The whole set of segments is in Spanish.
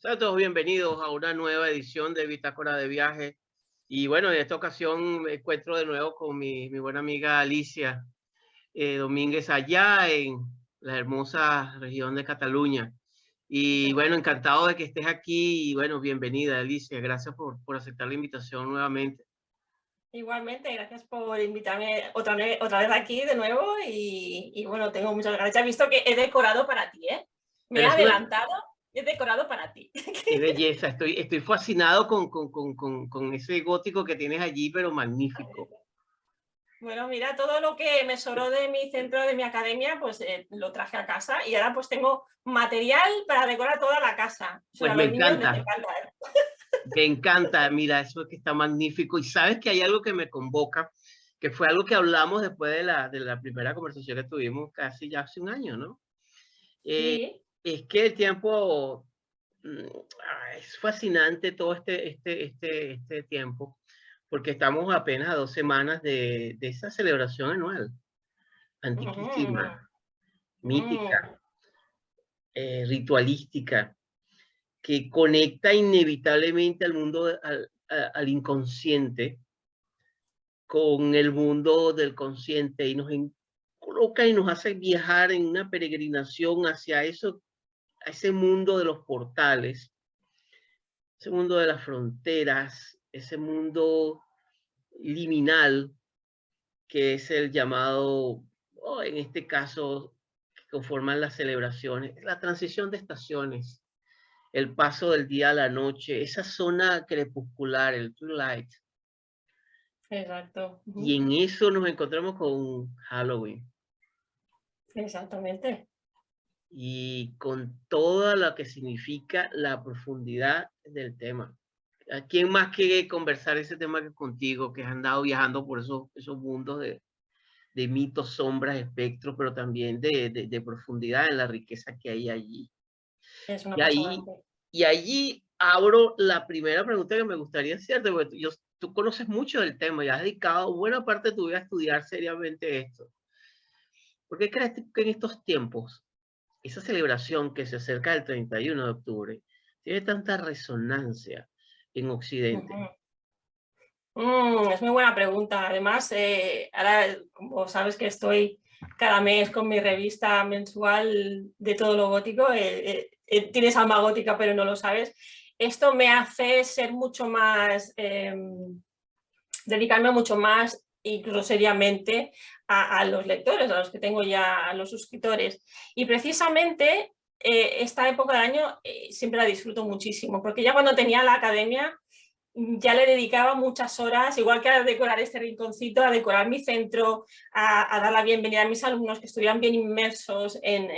Sean todos bienvenidos a una nueva edición de Bitácora de Viaje. Y bueno, en esta ocasión me encuentro de nuevo con mi buena amiga Alicia Domínguez allá en la hermosa región de Cataluña. Y bueno, encantado de que estés aquí y bueno, bienvenida Alicia. Gracias por aceptar la invitación nuevamente. Igualmente, gracias por invitarme otra vez aquí de nuevo y bueno, tengo muchas ganas. Ya he visto que he decorado para ti, ¿eh? Me he Pero es una adelantado, he decorado para ti. qué belleza, estoy fascinado con ese gótico que tienes allí, pero magnífico. Bueno, mira, todo lo que me sobró de mi centro, de mi academia, pues lo traje a casa y ahora pues tengo material para decorar toda la casa. Eso Pues a me los niños les encanta. encanta, ¿eh? Me encanta, mira, eso es que está magnífico. Y sabes que hay algo que me convoca, que fue algo que hablamos después de la primera conversación que tuvimos casi ya hace un año, ¿no? Sí. Es que el tiempo, es fascinante todo este tiempo, porque estamos apenas a 2 semanas de esa celebración anual, Mm, antiquísima, mítica, mm. ritualística, que conecta inevitablemente al mundo, al inconsciente con el mundo del consciente y coloca y nos hace viajar en una peregrinación hacia eso, a ese mundo de los portales, ese mundo de las fronteras, ese mundo liminal que es el llamado, o en este caso, que conforman las celebraciones, la transición de estaciones, el paso del día a la noche, esa zona crepuscular, el twilight. Exacto. Y Ujú. en eso nos encontramos con Halloween Exactamente. y con toda lo que significa la profundidad del tema. ¿A quién más quiere conversar ese tema que contigo, que has andado viajando por esos mundos de mitos, sombras, espectros, pero también de profundidad en la riqueza que hay allí? Es una Y pasada. ahí, y allí abro la primera pregunta que me gustaría hacerte, porque tú conoces mucho del tema y has dedicado buena parte de tu vida a estudiar seriamente esto. ¿Por qué crees que en estos tiempos esa celebración que se acerca del 31 de octubre tiene tanta resonancia en Occidente? Ujú. Es muy buena pregunta. Además, ahora, como sabes que estoy cada mes con mi revista mensual de todo lo gótico, tienes alma gótica pero no lo sabes, esto me hace ser mucho más, dedicarme mucho más, incluso seriamente, a los lectores, a los que tengo ya, a los suscriptores. Y precisamente esta época del año siempre la disfruto muchísimo, porque ya cuando tenía la academia ya le dedicaba muchas horas, igual que a decorar este rinconcito, a decorar mi centro, a dar la bienvenida a mis alumnos que estuvieran bien inmersos en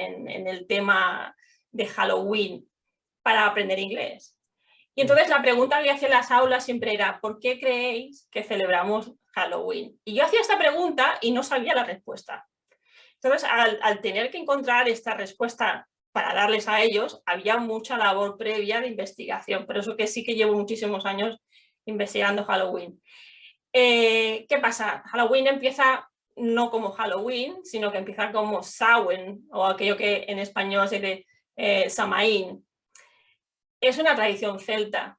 el tema de Halloween para aprender inglés. Y Mm. entonces la pregunta que hacía en las aulas siempre era, ¿por qué creéis que celebramos Halloween? Y yo hacía esta pregunta y no sabía la respuesta. Entonces, al tener que encontrar esta respuesta para darles a ellos, había mucha labor previa de investigación. Por eso que sí que llevo muchísimos años investigando Halloween. ¿Qué pasa? Halloween empieza no como Halloween, sino que empieza como Samhain, o aquello que en español se dice Samaín. Es una tradición celta.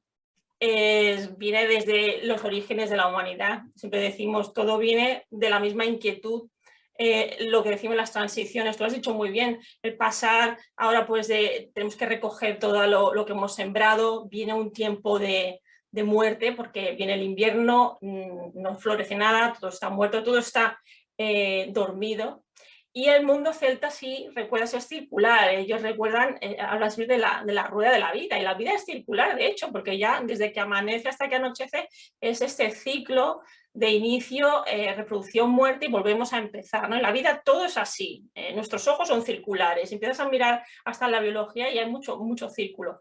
Viene desde los orígenes de la humanidad. Siempre decimos, todo viene de la misma inquietud. Lo que decimos las transiciones, tú lo has dicho muy bien, el pasar ahora pues tenemos que recoger todo lo que hemos sembrado, viene un tiempo de muerte porque viene el invierno, no florece nada, todo está muerto, todo está dormido. Y el mundo celta sí recuerda ser circular, ellos recuerdan, hablan siempre de la rueda de la vida, y la vida es circular, de hecho, porque ya desde que amanece hasta que anochece es este ciclo de inicio, reproducción, muerte y volvemos a empezar, ¿no? En la vida todo es así, nuestros ojos son circulares, empiezas a mirar hasta la biología y hay mucho, mucho círculo.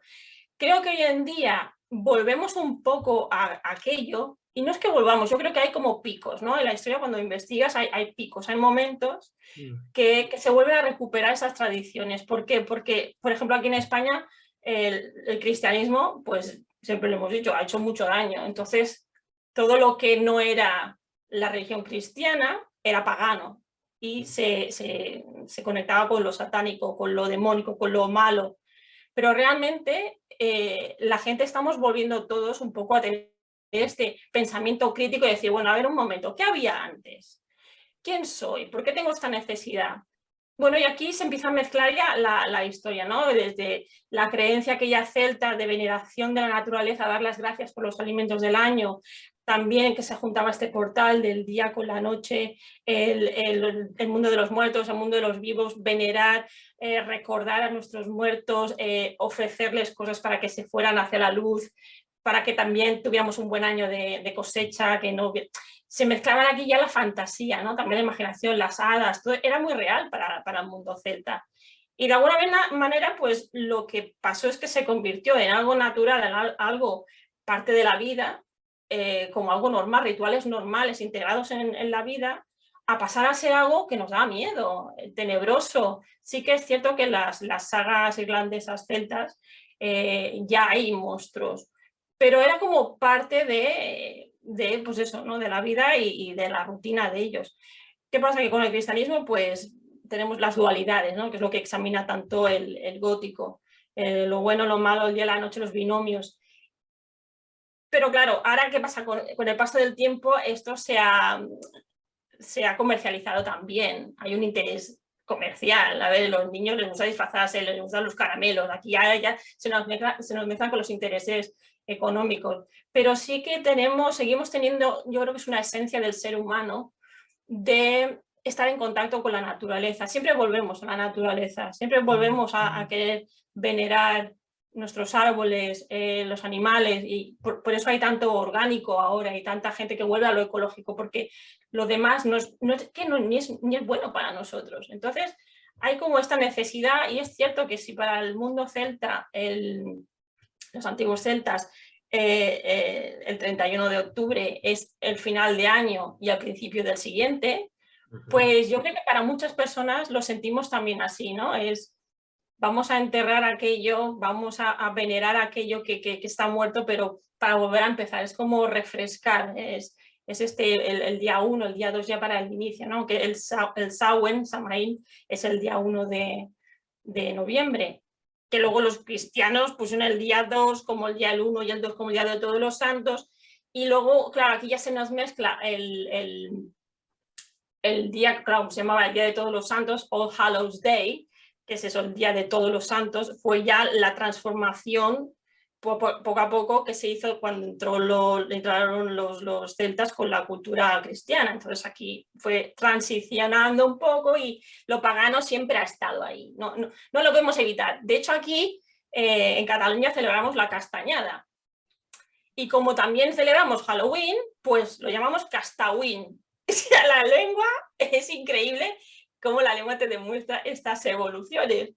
Creo que hoy en día volvemos un poco a aquello, y no es que volvamos, yo creo que hay como picos, ¿no? En la historia cuando investigas hay picos, hay momentos Mm. que se vuelven a recuperar esas tradiciones. ¿Por qué? Porque, por ejemplo, aquí en España el cristianismo, pues siempre lo hemos dicho, ha hecho mucho daño. Entonces, todo lo que no era la religión cristiana era pagano y se conectaba con lo satánico, con lo demónico, con lo malo. pero realmente la gente estamos volviendo todos un poco a tener este pensamiento crítico y decir, bueno, a ver un momento, ¿qué había antes? ¿Quién soy? ¿Por qué tengo esta necesidad? Bueno, y aquí se empieza a mezclar ya la historia, ¿no? Desde la creencia aquella celta de veneración de la naturaleza, dar las gracias por los alimentos del año, también que se juntaba este portal del día con la noche, el mundo de los muertos, el mundo de los vivos, venerar, recordar a nuestros muertos, ofrecerles cosas para que se fueran hacia la luz, para que también tuviéramos un buen año de cosecha, que no... Se mezclaban aquí ya la fantasía, ¿no? También la imaginación, las hadas, todo era muy real para el mundo celta. Y de alguna manera, pues lo que pasó es que se convirtió en algo natural, en algo parte de la vida, como algo normal, rituales normales integrados en la vida, a pasar a ser algo que nos da miedo, tenebroso. Sí que es cierto que las sagas irlandesas celtas ya hay monstruos, pero era como parte pues eso, ¿no? De la vida y de la rutina de ellos. ¿Qué pasa? Que con el cristianismo pues tenemos las dualidades, ¿no? Que es lo que examina tanto el gótico, lo bueno, lo malo, el día y la noche, los binomios. Pero claro, ahora ¿qué pasa? Con el paso del tiempo esto se ha comercializado también, hay un interés comercial, a ver, los niños les gusta disfrazarse, les gustan los caramelos, aquí ya se nos mezclan con los intereses económicos, pero sí que seguimos teniendo, yo creo que es una esencia del ser humano de estar en contacto con la naturaleza, siempre volvemos a la naturaleza, siempre volvemos a querer venerar nuestros árboles, los animales, y por eso hay tanto orgánico ahora y tanta gente que vuelve a lo ecológico, porque lo demás ni es bueno para nosotros. Entonces hay como esta necesidad, y es cierto que si para el mundo celta, los antiguos celtas, el 31 de octubre es el final de año y al principio del siguiente, pues yo creo que para muchas personas lo sentimos también así, ¿no? Vamos a enterrar aquello, vamos a venerar aquello que está muerto, pero para volver a empezar, es como refrescar, es el día 1, el día 2 ya para el inicio, ¿no? Que el Samhain, es el día 1 de noviembre, que luego los cristianos pusieron el día 2 como el día 1 y el 2 como el día de todos los santos, y luego, claro, aquí ya se nos mezcla el día, claro, se llamaba el día de todos los santos, All Hallows Day, que es eso, el día de todos los santos, fue ya la transformación poco a poco que se hizo cuando entraron los celtas con la cultura cristiana. Entonces aquí fue transicionando un poco y lo pagano siempre ha estado ahí, no lo podemos evitar. De hecho aquí en Cataluña celebramos la castañada, y como también celebramos Halloween, pues lo llamamos Castawin. O sea, la lengua es increíble cómo la lengua te demuestra estas evoluciones.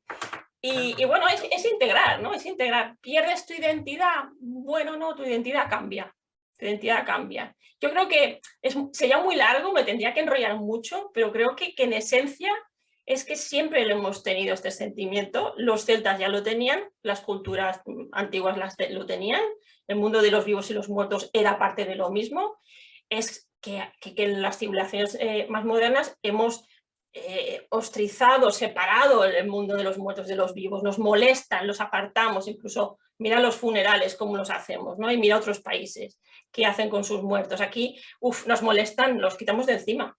Y bueno, es integrar, ¿no? Es integrar. ¿Pierdes tu identidad? Bueno, no, tu identidad cambia. Tu identidad cambia. Yo creo que sería muy largo, me tendría que enrollar mucho, pero creo que en esencia es que siempre lo hemos tenido este sentimiento. Los celtas ya lo tenían, las culturas antiguas lo tenían, el mundo de los vivos y los muertos era parte de lo mismo. Es que en las civilizaciones más modernas hemos ostrizado, separado el mundo de los muertos de los vivos, nos molestan, los apartamos, incluso mira los funerales, cómo los hacemos, ¿no? Y mira otros países qué hacen con sus muertos. Aquí, nos molestan, los quitamos de encima.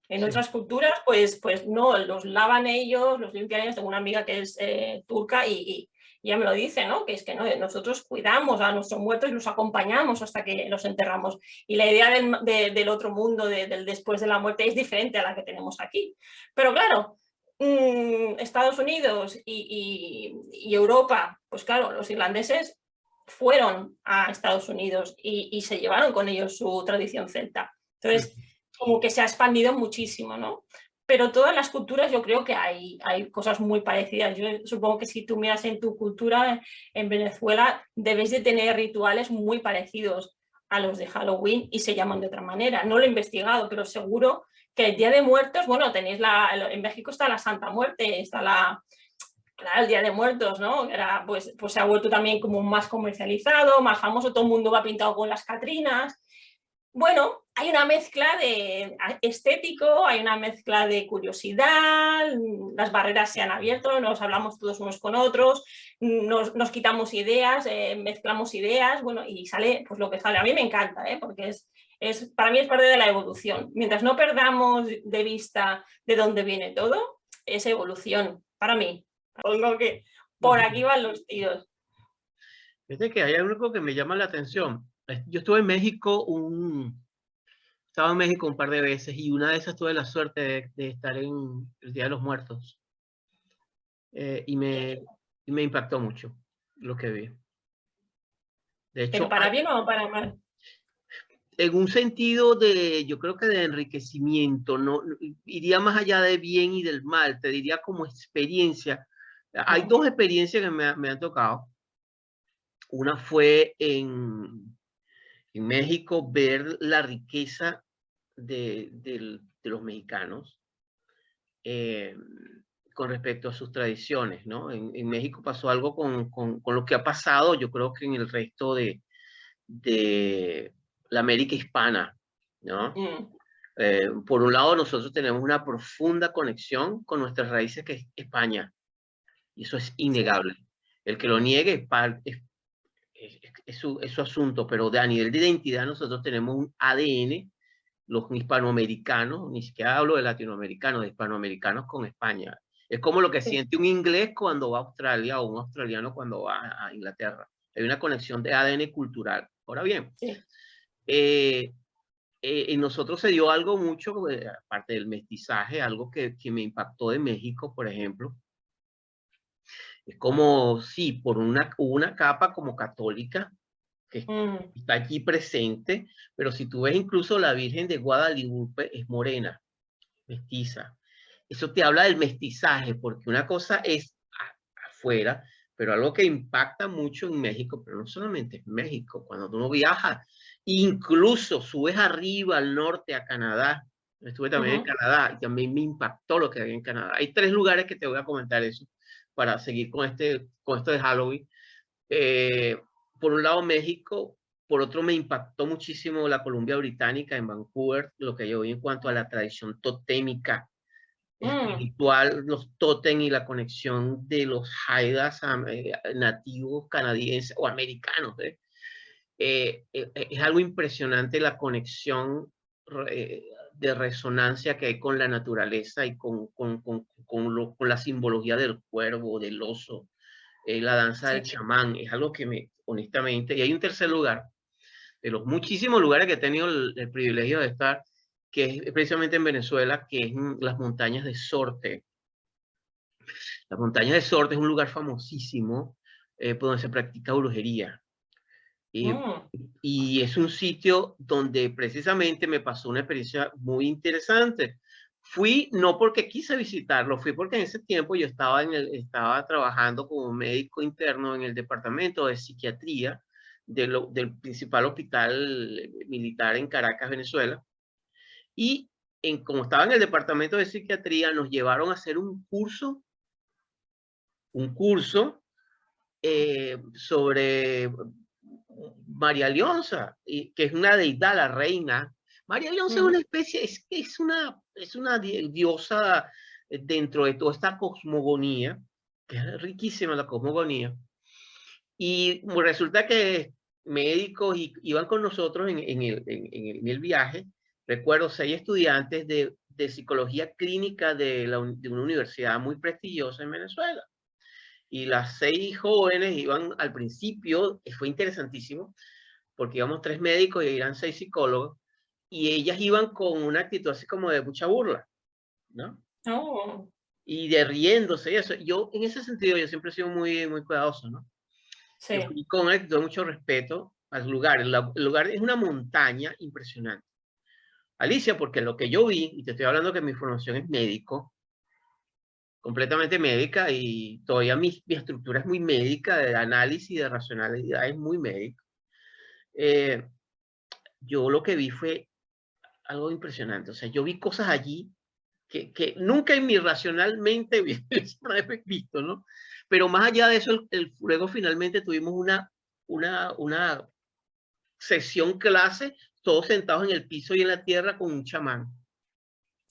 En otras culturas, pues no, los lavan ellos, los limpian ellos. Tengo una amiga que es turca y ella me lo dice, ¿no? Que es que no, nosotros cuidamos a nuestros muertos y los acompañamos hasta que los enterramos. Y la idea del otro mundo, del después de la muerte, es diferente a la que tenemos aquí. Pero claro, Estados Unidos y Europa, pues claro, los irlandeses fueron a Estados Unidos y se llevaron con ellos su tradición celta. Entonces, como que se ha expandido muchísimo, ¿no? Pero todas las culturas yo creo que hay cosas muy parecidas. Yo supongo que si tú miras en tu cultura, en Venezuela, debes de tener rituales muy parecidos a los de Halloween y se llaman de otra manera. No lo he investigado, pero seguro que el Día de Muertos, bueno, tenéis en México está la Santa Muerte, está claro, el Día de Muertos, ¿no? Pues se ha vuelto también como más comercializado, más famoso, todo el mundo va pintado con las catrinas. Bueno, hay una mezcla de estético, hay una mezcla de curiosidad, las barreras se han abierto, nos hablamos todos unos con otros, nos quitamos ideas, mezclamos ideas, bueno, y sale pues lo que sale. A mí me encanta, porque para mí es parte de la evolución. Mientras no perdamos de vista de dónde viene todo, es evolución, para mí. Pongo que por aquí van los tiros. Fíjate que hay algo que me llama la atención. Yo estuve en México estaba en México un par de veces y una de esas tuve la suerte de estar en el Día de los Muertos. Y me impactó mucho lo que vi. De ¿Pero hecho, para bien o para mal? en un sentido de, yo creo que de enriquecimiento, no iría más allá de bien y del mal, te diría como experiencia. Hay dos experiencias que me han tocado. Una fue en México, ver la riqueza de los mexicanos con respecto a sus tradiciones, ¿no? En México pasó algo con lo que ha pasado, yo creo que en el resto de la América hispana, ¿no? Por un lado, nosotros tenemos una profunda conexión con nuestras raíces, que es España, y eso es innegable. El que lo niegue es su asunto, pero a nivel de identidad nosotros tenemos un ADN, los hispanoamericanos, ni siquiera hablo de latinoamericanos, de hispanoamericanos con España. Es como lo que siente un inglés cuando va a Australia o un australiano cuando va a Inglaterra. Hay una conexión de ADN cultural. Ahora bien, en nosotros se dio algo mucho, aparte del mestizaje, algo que me impactó de México, por ejemplo. Es como, sí, hubo una capa como católica que está aquí presente, pero si tú ves incluso la Virgen de Guadalupe es morena, mestiza. Eso te habla del mestizaje, porque una cosa es afuera, pero algo que impacta mucho en México, pero no solamente en México, cuando tú no viajas, incluso subes arriba al norte a Canadá. Estuve también en Canadá y también me impactó lo que había en Canadá. Hay tres lugares que te voy a comentar eso para seguir con esto de Halloween. Por un lado México, por otro me impactó muchísimo la Columbia Británica en Vancouver, lo que yo vi en cuanto a la tradición totémica espiritual, los tótem y la conexión de los haidas nativos canadienses o americanos. Es algo impresionante la conexión de resonancia que hay con la naturaleza y con la simbología del cuervo, del oso, la danza del chamán. Es algo que honestamente, y hay un tercer lugar, de los muchísimos lugares que he tenido el privilegio de estar, que es precisamente en Venezuela, que es las montañas de Sorte. Las montañas de Sorte es un lugar famosísimo por donde se practica brujería. Y es un sitio donde precisamente me pasó una experiencia muy interesante. Fui no porque quise visitarlo, fui porque en ese tiempo yo estaba trabajando como médico interno en el departamento de psiquiatría del principal hospital militar en Caracas, Venezuela. Y como estaba en el departamento de psiquiatría, nos llevaron a hacer un curso sobre María Leonza, que es una deidad, la reina. María Leonza es una especie, es una diosa dentro de toda esta cosmogonía, que es riquísima la cosmogonía. Y resulta que médicos iban con nosotros en el viaje. Recuerdo 6 estudiantes de psicología clínica de una universidad muy prestigiosa en Venezuela. Y las 6 jóvenes iban al principio, fue interesantísimo, porque íbamos 3 médicos y eran 6 psicólogos, y ellas iban con una actitud así como de mucha burla, ¿no? Y de riéndose y eso. Yo, en ese sentido, yo siempre he sido muy, muy cuidadoso, ¿no? Sí. Yo fui con una actitud de mucho respeto al lugar. El lugar es una montaña impresionante. Alicia, porque lo que yo vi, y te estoy hablando que mi formación es médico, completamente médica, y todavía mi estructura es muy médica, de análisis, de racionalidad, es muy médica. Yo lo que vi fue algo impresionante. O sea, yo vi cosas allí que nunca en mi racionalmente he visto, ¿no? Pero más allá de eso, luego finalmente tuvimos una sesión clase todos sentados en el piso y en la tierra con un chamán.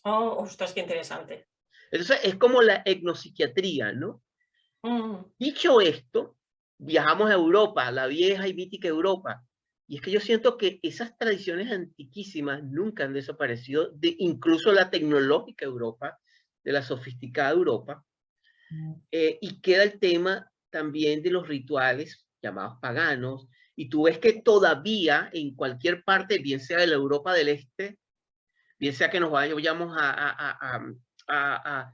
Oh, ostras, qué interesante. Entonces es como la etnopsiquiatría, ¿no? Dicho esto, viajamos a Europa, la vieja y mítica Europa. Y es que yo siento que esas tradiciones antiquísimas nunca han desaparecido, incluso la tecnológica Europa, de la sofisticada Europa. Y queda el tema también de los rituales llamados paganos. Y tú ves que todavía en cualquier parte, bien sea de la Europa del Este, bien sea que nos vayamos a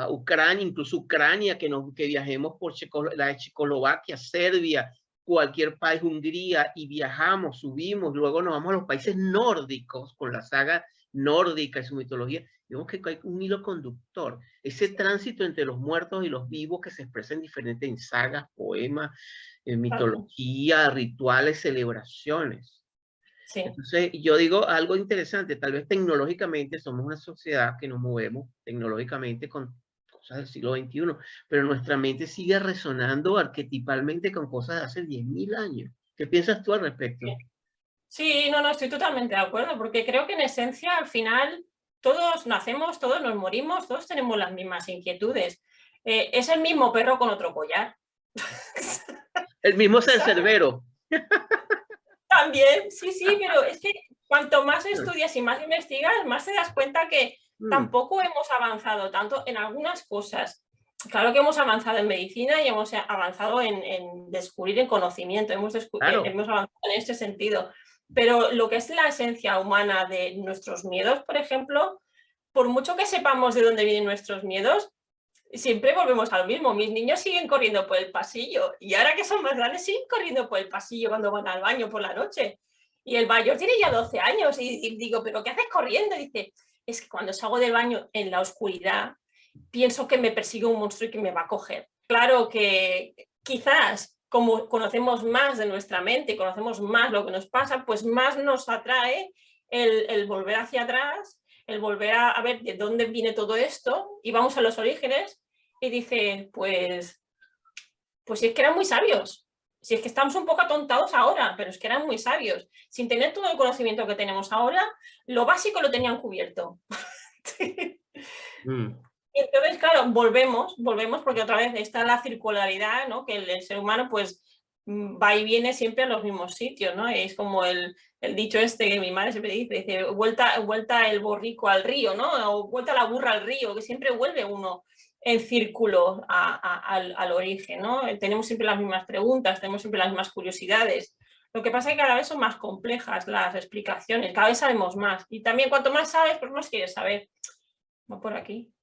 Ucrania, incluso Ucrania, que viajemos por la Checoslovaquia, Serbia, cualquier país, Hungría, y viajamos, subimos, luego nos vamos a los países nórdicos con la saga nórdica y su mitología, vemos que hay un hilo conductor, ese tránsito entre los muertos y los vivos que se expresa en diferentes en sagas, poemas, en mitología, rituales, celebraciones. Sí. Entonces, yo digo algo interesante, tal vez tecnológicamente somos una sociedad que nos movemos tecnológicamente con cosas del siglo XXI, pero nuestra mente sigue resonando arquetipalmente con cosas de hace 10.000 años. ¿Qué piensas tú al respecto? Sí, no, estoy totalmente de acuerdo, porque creo que en esencia, al final, todos nacemos, todos nos morimos, todos tenemos las mismas inquietudes. Es el mismo perro con otro collar. El mismo Cencerbero. También, sí, pero es que cuanto más estudias y más investigas, más te das cuenta que tampoco hemos avanzado tanto en algunas cosas. Claro que hemos avanzado en medicina y hemos avanzado en descubrir el conocimiento, hemos avanzado en este sentido. Pero lo que es la esencia humana de nuestros miedos, por ejemplo, por mucho que sepamos de dónde vienen nuestros miedos, siempre volvemos a lo mismo. Mis niños siguen corriendo por el pasillo y ahora que son más grandes siguen corriendo por el pasillo cuando van al baño por la noche. Y el mayor tiene ya 12 años y digo, ¿pero qué haces corriendo? Y dice, es que cuando salgo del baño en la oscuridad pienso que me persigue un monstruo y que me va a coger. Claro que quizás como conocemos más de nuestra mente, conocemos más lo que nos pasa, pues más nos atrae el volver hacia atrás, el volver a ver de dónde viene todo esto y vamos a los orígenes y dice, pues si es que eran muy sabios, si es que estamos un poco atontados ahora, pero es que eran muy sabios. Sin tener todo el conocimiento que tenemos ahora, lo básico lo tenían cubierto. Y entonces, claro, volvemos porque otra vez está la circularidad, ¿no? Que el ser humano pues va y viene siempre a los mismos sitios, ¿no? Es como el dicho este que mi madre siempre dice, vuelta el borrico al río, ¿no? O vuelta la burra al río, que siempre vuelve uno en círculo al origen, ¿no? Tenemos siempre las mismas preguntas, tenemos siempre las mismas curiosidades. Lo que pasa es que cada vez son más complejas las explicaciones, cada vez sabemos más. Y también cuanto más sabes, pues más quieres saber. Va por aquí.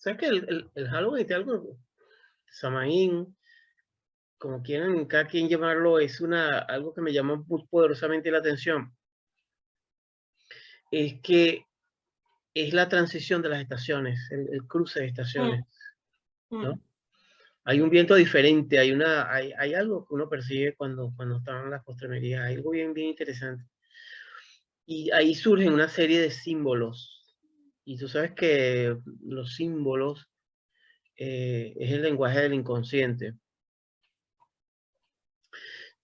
¿Sabes que el Halloween tiene algo? Samhain, como quieran, cada quien llamarlo, es algo que me llama muy poderosamente la atención. Es que es la transición de las estaciones, el cruce de estaciones, ¿no? Hay un viento diferente, hay algo que uno percibe cuando están en las postrimerías, hay algo bien interesante. Y ahí surgen una serie de símbolos. Y tú sabes que los símbolos es el lenguaje del inconsciente.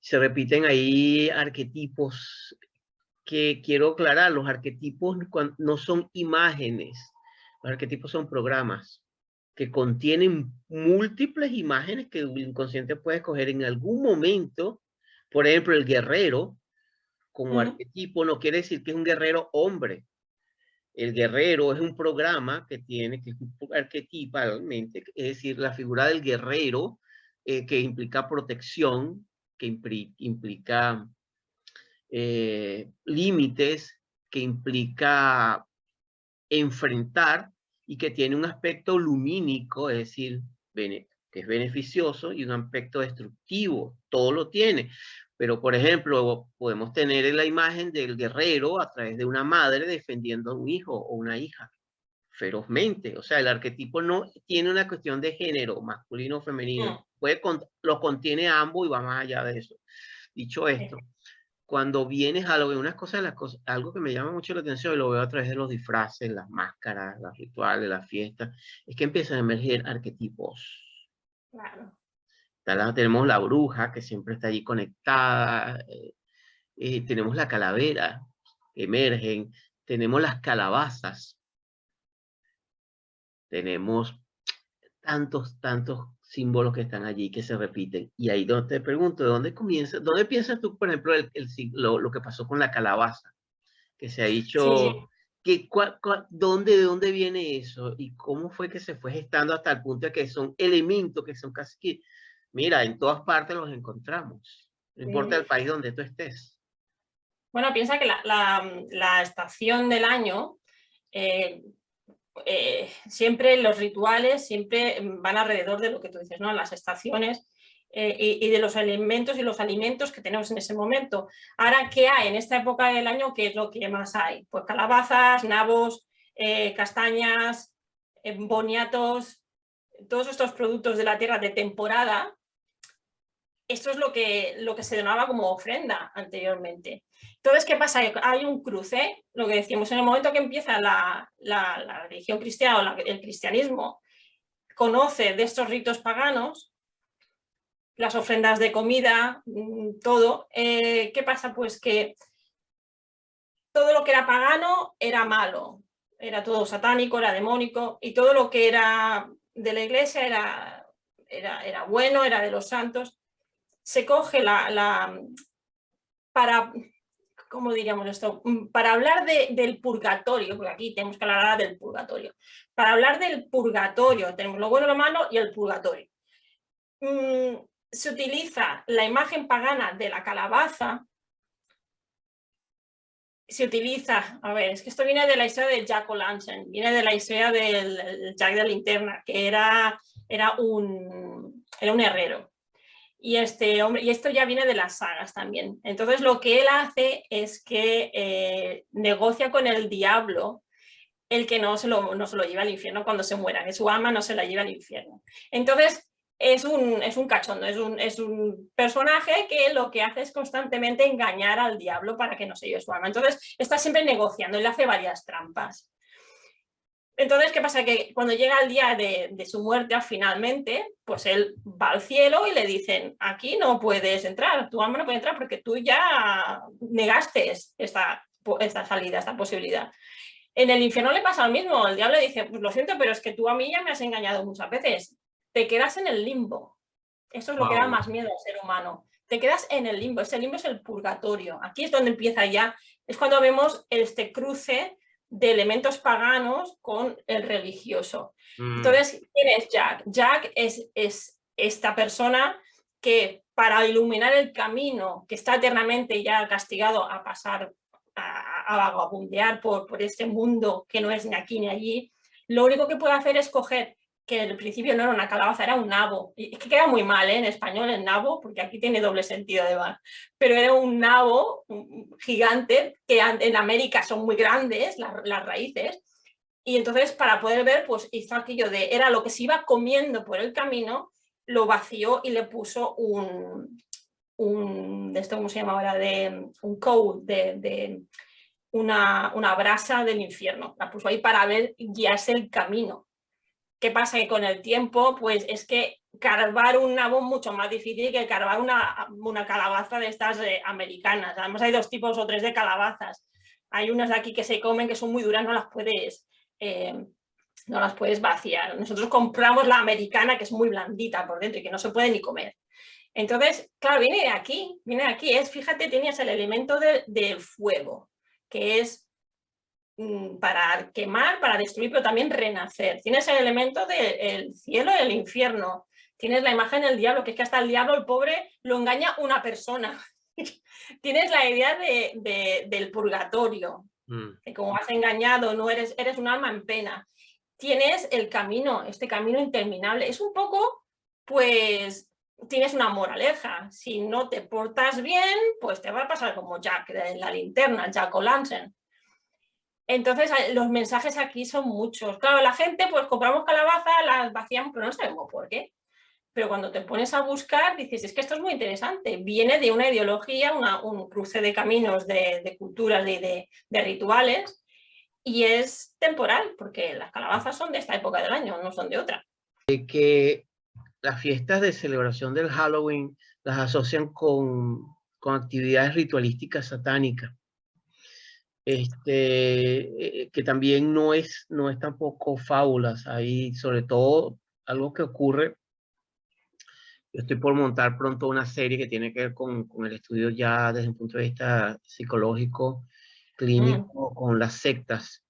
Se repiten ahí arquetipos que quiero aclarar. Los arquetipos no son imágenes, los arquetipos son programas que contienen múltiples imágenes que el inconsciente puede escoger en algún momento. Por ejemplo, el guerrero como arquetipo no quiere decir que es un guerrero hombre. El guerrero es un programa que tiene, que arquetipalmente, es decir, la figura del guerrero que implica protección, que implica límites, que implica enfrentar y que tiene un aspecto lumínico, es decir, que es beneficioso, y un aspecto destructivo. Todo lo tiene. Pero, por ejemplo, podemos tener la imagen del guerrero a través de una madre defendiendo a un hijo o una hija ferozmente. O sea, el arquetipo no tiene una cuestión de género, masculino o femenino. Lo contiene ambos y va más allá de eso. Dicho esto, cuando vienes a lo de unas cosas, algo que me llama mucho la atención y lo veo a través de los disfraces, las máscaras, los rituales, las fiestas, es que empiezan a emerger arquetipos. Claro. Tenemos la bruja que siempre está allí conectada, tenemos la calavera, emergen. Tenemos las calabazas. Tenemos tantos símbolos que están allí que se repiten. Y ahí donde te pregunto, ¿de dónde comienza? ¿Dónde piensas tú, por ejemplo, lo que pasó con la calabaza? Que se ha Sí, dicho, que, ¿de dónde viene eso? ¿Y cómo fue que se fue gestando hasta el punto de que son elementos que son casi que, mira, en todas partes los encontramos? No importa el país donde tú estés. bueno, piensa que la estación del año, siempre los rituales siempre van alrededor de lo que tú dices, ¿no? Las estaciones y de los alimentos y los alimentos que tenemos en ese momento. Ahora, ¿qué hay en esta época del año? ¿Qué es lo que más hay? Pues calabazas, nabos, castañas, boniatos, todos estos productos de la tierra de temporada. Esto es lo que se denominaba como ofrenda anteriormente. Entonces, ¿qué pasa? Hay un cruce, lo que decimos, en el momento que empieza la religión cristiana o el cristianismo, conoce de estos ritos paganos, las ofrendas de comida, todo. ¿Qué pasa? Pues que todo lo que era pagano era malo, era todo satánico, era demónico, y todo lo que era de la iglesia era bueno, era de los santos. Se coge para, ¿cómo diríamos esto? Para hablar del purgatorio, porque aquí tenemos que hablar del purgatorio. Para hablar del purgatorio, tenemos lo bueno, lo malo y el purgatorio. Se utiliza la imagen pagana de la calabaza, se utiliza, a ver, es que esto viene de la historia de Jack O'Lantern, viene de la historia del Jack de la Linterna, que era un herrero. Y hombre, y esto ya viene de las sagas también. Entonces lo que él hace es que negocia con el diablo el que no se lo lleva al infierno cuando se muera, que su alma no se la lleva al infierno. Entonces es un cachondo, es un personaje que lo que hace es constantemente engañar al diablo para que no se lleve su alma. Entonces está siempre negociando, él hace varias trampas. Entonces, ¿qué pasa? Que cuando llega el día de su muerte finalmente, pues él va al cielo y le dicen, aquí no puedes entrar, tu alma no puede entrar porque tú ya negaste esta salida, esta posibilidad. En el infierno le pasa lo mismo, el diablo le dice, pues lo siento, pero es que tú a mí ya me has engañado muchas veces, te quedas en el limbo. Eso es lo que da más miedo al ser humano. Te quedas en el limbo, ese limbo es el purgatorio. Aquí es donde empieza ya, es cuando vemos este cruce de elementos paganos con el religioso. Entonces, ¿quién es Jack? Jack es esta persona que para iluminar el camino, que está eternamente ya castigado a pasar, a vagabundear por este mundo que no es ni aquí ni allí, lo único que puede hacer es coger, que al principio no era una calabaza, era un nabo. Y es que queda muy mal, en español el nabo, porque aquí tiene doble sentido además. Pero era un nabo gigante, que en América son muy grandes las raíces. Y entonces para poder ver, pues hizo aquello era lo que se iba comiendo por el camino, lo vació y le puso de esto, ¿cómo se llama ahora? Un code, de una brasa del infierno. La puso ahí para ver, guiarse el camino. ¿Qué pasa? Que con el tiempo, pues es que carvar un nabo es mucho más difícil que carvar una calabaza de estas americanas. Además hay dos tipos o tres de calabazas. Hay unas de aquí que se comen que son muy duras, no las puedes vaciar. Nosotros compramos la americana, que es muy blandita por dentro y que no se puede ni comer. Entonces, claro, viene de aquí, fíjate, tenías el elemento del fuego, que es para quemar, para destruir, pero también renacer. Tienes el elemento del cielo y el infierno. Tienes la imagen del diablo, que es que hasta el diablo, el pobre, lo engaña una persona. Tienes la idea del purgatorio, que como has engañado, no eres un alma en pena. Tienes el camino, este camino interminable. Es un poco, pues, tienes una moraleja. Si no te portas bien, pues te va a pasar como Jack de la linterna, Jack O'Lantern. Entonces, los mensajes aquí son muchos. Claro, la gente, pues compramos calabaza, las vaciamos, pero no sabemos por qué. Pero cuando te pones a buscar, dices, es que esto es muy interesante. Viene de una ideología, un cruce de caminos, de culturas, de rituales, y es temporal, porque las calabazas son de esta época del año, no son de otra. Que las fiestas de celebración del Halloween las asocian con actividades ritualísticas satánicas. que también no es tampoco fábulas. Ahí, sobre todo, algo que ocurre. Yo estoy por montar pronto una serie que tiene que ver con el estudio ya desde un punto de vista psicológico, Mm, clínico, con las sectas,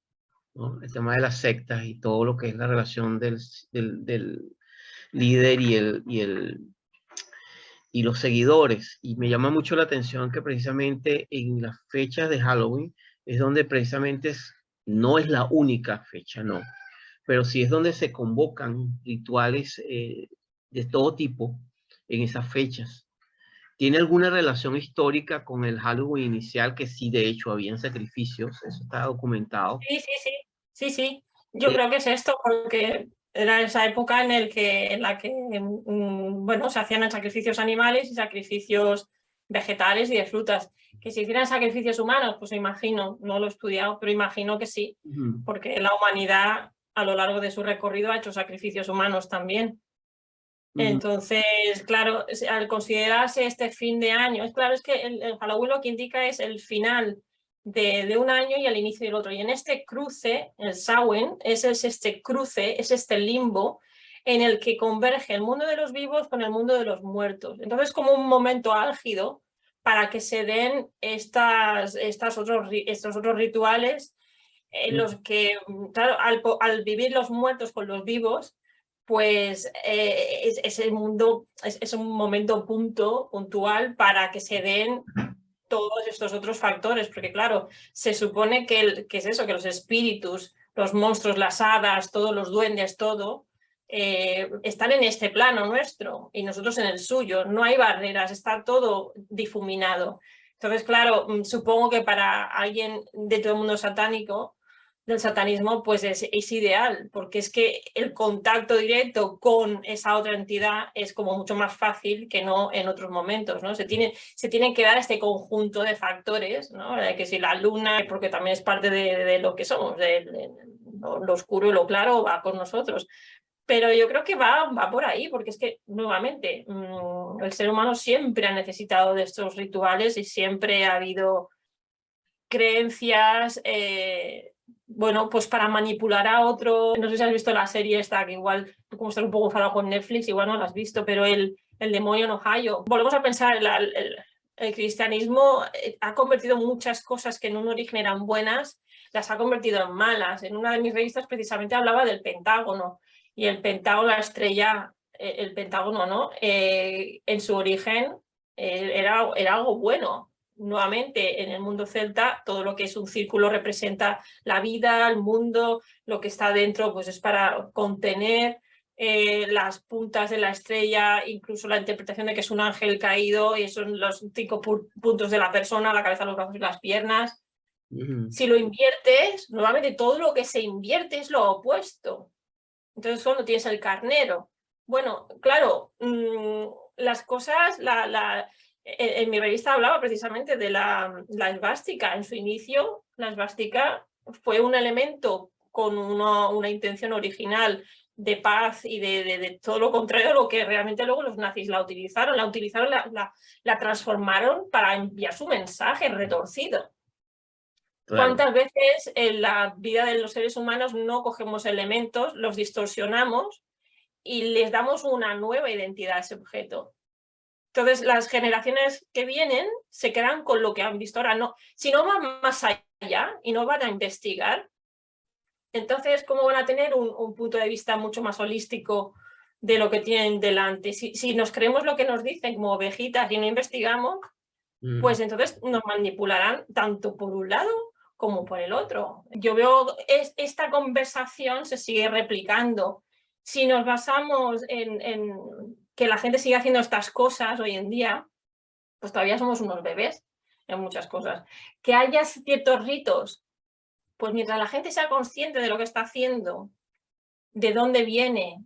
¿no? El tema de las sectas y todo lo que es la relación del líder y los seguidores. Y me llama mucho la atención que precisamente en las fechas de Halloween es donde precisamente no es la única fecha, no, pero sí es donde se convocan rituales de todo tipo en esas fechas. ¿Tiene alguna relación histórica con el Halloween inicial? Que sí, de hecho, habían sacrificios, eso está documentado. sí, sí, sí, sí, sí. Yo Eh, creo que es esto, porque era esa época en la que bueno, se hacían sacrificios animales y sacrificios vegetales y de frutas. Que se hicieran sacrificios humanos, pues imagino, no lo he estudiado, pero imagino que sí, ujú, porque la humanidad a lo largo de su recorrido ha hecho sacrificios humanos también. ujú, Entonces, claro, al considerarse este fin de año, es claro, es que el Halloween lo que indica es el final de un año y el inicio del otro. Y en este cruce, el Samhain, es este cruce, es este limbo en el que converge el mundo de los vivos con el mundo de los muertos. Entonces, como un momento álgido para que se den estos otros rituales en ujú. los que, claro, al vivir los muertos con los vivos, pues es el mundo, es un momento puntual para que se den todos estos otros factores, porque claro, se supone que es eso, que los espíritus, los monstruos, las hadas, todos los duendes, todo, están en este plano nuestro y nosotros en el suyo, no hay barreras, está todo difuminado. Entonces, claro, supongo que para alguien de todo el mundo satánico, del satanismo, pues es ideal, porque es que el contacto directo con esa otra entidad es como mucho más fácil que no en otros momentos, ¿no? Se tiene que dar este conjunto de factores, ¿no? Que si la luna, porque también es parte de lo que somos, de lo oscuro y lo claro va con nosotros. Pero yo creo que va por ahí, porque es que, nuevamente, el ser humano siempre ha necesitado de estos rituales y siempre ha habido creencias, bueno, pues para manipular a otro. No sé si has visto la serie esta, que igual tú como estás un poco enfadado con Netflix, igual no la has visto, pero el demonio en Ohio. Volvemos a pensar, el cristianismo ha convertido muchas cosas que en un origen eran buenas, las ha convertido en malas. En una de mis revistas precisamente hablaba del Pentágono, y el Pentágono, la estrella, el Pentágono, ¿no? En su origen era algo bueno. Nuevamente, en el mundo celta, todo lo que es un círculo representa la vida, el mundo, lo que está dentro pues es para contener las puntas de la estrella, incluso la interpretación de que es un ángel caído y son los 5 puntos de la persona, la cabeza, los brazos y las piernas. Ujú. Si lo inviertes, nuevamente todo lo que se invierte es lo opuesto. Entonces, cuando tienes el carnero, bueno, claro, las cosas, en mi revista hablaba precisamente de la esvástica. En su inicio, la esvástica fue un elemento con una intención original de paz y de todo lo contrario a lo que realmente luego los nazis la utilizaron. La transformaron para enviar su mensaje retorcido. Claro. ¿Cuántas veces en la vida de los seres humanos no cogemos elementos, los distorsionamos y les damos una nueva identidad a ese objeto? Entonces, las generaciones que vienen se quedan con lo que han visto ahora. No, si no van más allá y no van a investigar, entonces, ¿cómo van a tener un punto de vista mucho más holístico de lo que tienen delante? Si nos creemos lo que nos dicen como ovejitas y no investigamos, Mm. pues entonces nos manipularán tanto por un lado como por el otro. Yo veo esta conversación se sigue replicando. Si nos basamos en que la gente sigue haciendo estas cosas hoy en día, pues todavía somos unos bebés en muchas cosas. Que haya ciertos ritos, pues mientras la gente sea consciente de lo que está haciendo, de dónde viene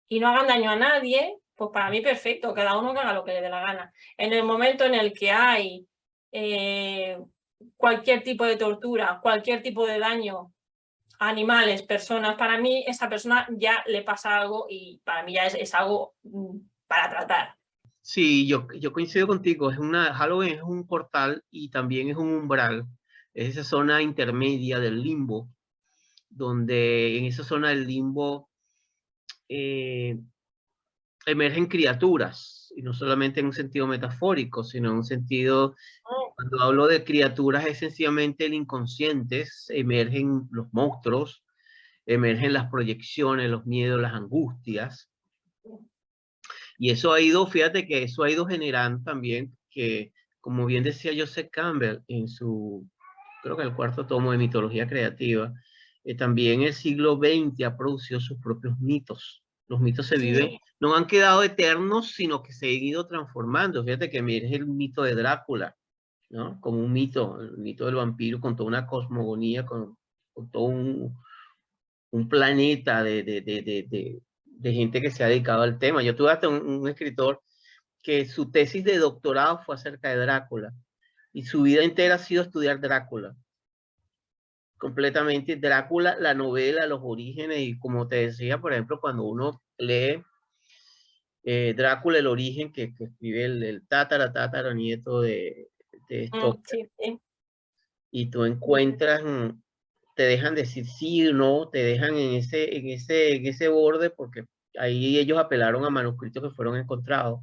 y no hagan daño a nadie, pues para mí perfecto, cada uno que haga lo que le dé la gana. En el momento en el que hay cualquier tipo de tortura, cualquier tipo de daño a animales, personas, para mí esa persona ya le pasa algo y para mí ya es algo para tratar. Sí, yo coincido contigo. Halloween es un portal y también es un umbral. es esa zona intermedia del limbo, donde en esa zona del limbo emergen criaturas, y no solamente en un sentido metafórico, sino en un sentido, cuando hablo de criaturas, es sencillamente el inconsciente, emergen los monstruos, emergen las proyecciones, los miedos, las angustias, y eso ha ido, fíjate que eso ha ido generando también que, como bien decía Joseph Campbell en su, creo que el cuarto tomo de Mitología Creativa, también el siglo XX ha producido sus propios mitos. Los mitos se viven, Sí. no han quedado eternos, sino que se han ido transformando. Fíjate que es el mito de Drácula, ¿no? Como un mito, el mito del vampiro, con toda una cosmogonía, con todo un planeta de gente que se ha dedicado al tema. Yo tuve hasta un escritor que su tesis de doctorado fue acerca de Drácula, y su vida entera ha sido estudiar Drácula. Completamente Drácula, la novela, los orígenes, y como te decía, por ejemplo, cuando uno lee Drácula, el origen, que escribe el tatara nieto de Stoker, Sí, sí. y tú encuentras, te dejan decir sí o no, te dejan en ese borde, porque ahí ellos apelaron a manuscritos que fueron encontrados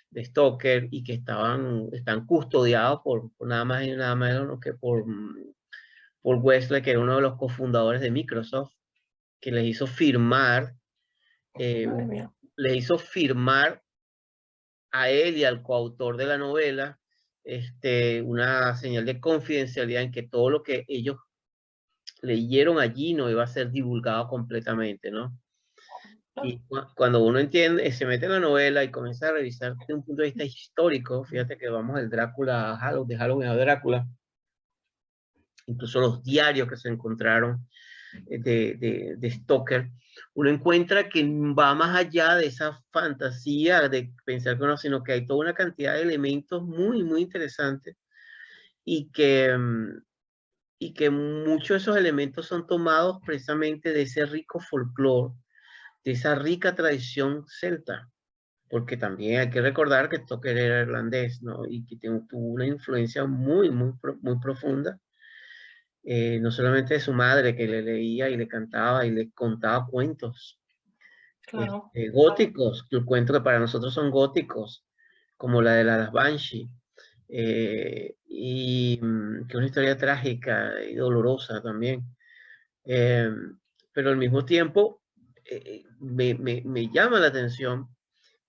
de Stoker y que están custodiados por nada más y nada menos que por Wesley, que era uno de los cofundadores de Microsoft, que les hizo firmar, eh, Madre mía. les hizo firmar a él y al coautor de la novela una señal de confidencialidad en que todo lo que ellos leyeron allí no iba a ser divulgado completamente, ¿no? Y cuando uno entiende, se mete en la novela y comienza a revisar desde un punto de vista histórico, fíjate que vamos del Drácula a Halloween, de Halloween a Drácula, incluso los diarios que se encontraron de Stoker, uno encuentra que va más allá de esa fantasía de pensar que no, sino que hay toda una cantidad de elementos muy, muy interesantes, y que muchos de esos elementos son tomados precisamente de ese rico folclore, de esa rica tradición celta, porque también hay que recordar que Stoker era irlandés, ¿no? Y que tuvo una influencia muy, muy, muy profunda, no solamente de su madre, que le leía y le cantaba y le contaba cuentos Claro. góticos, el cuento que para nosotros son góticos, como la de las Banshee, que es una historia trágica y dolorosa también. Pero al mismo tiempo, me llama la atención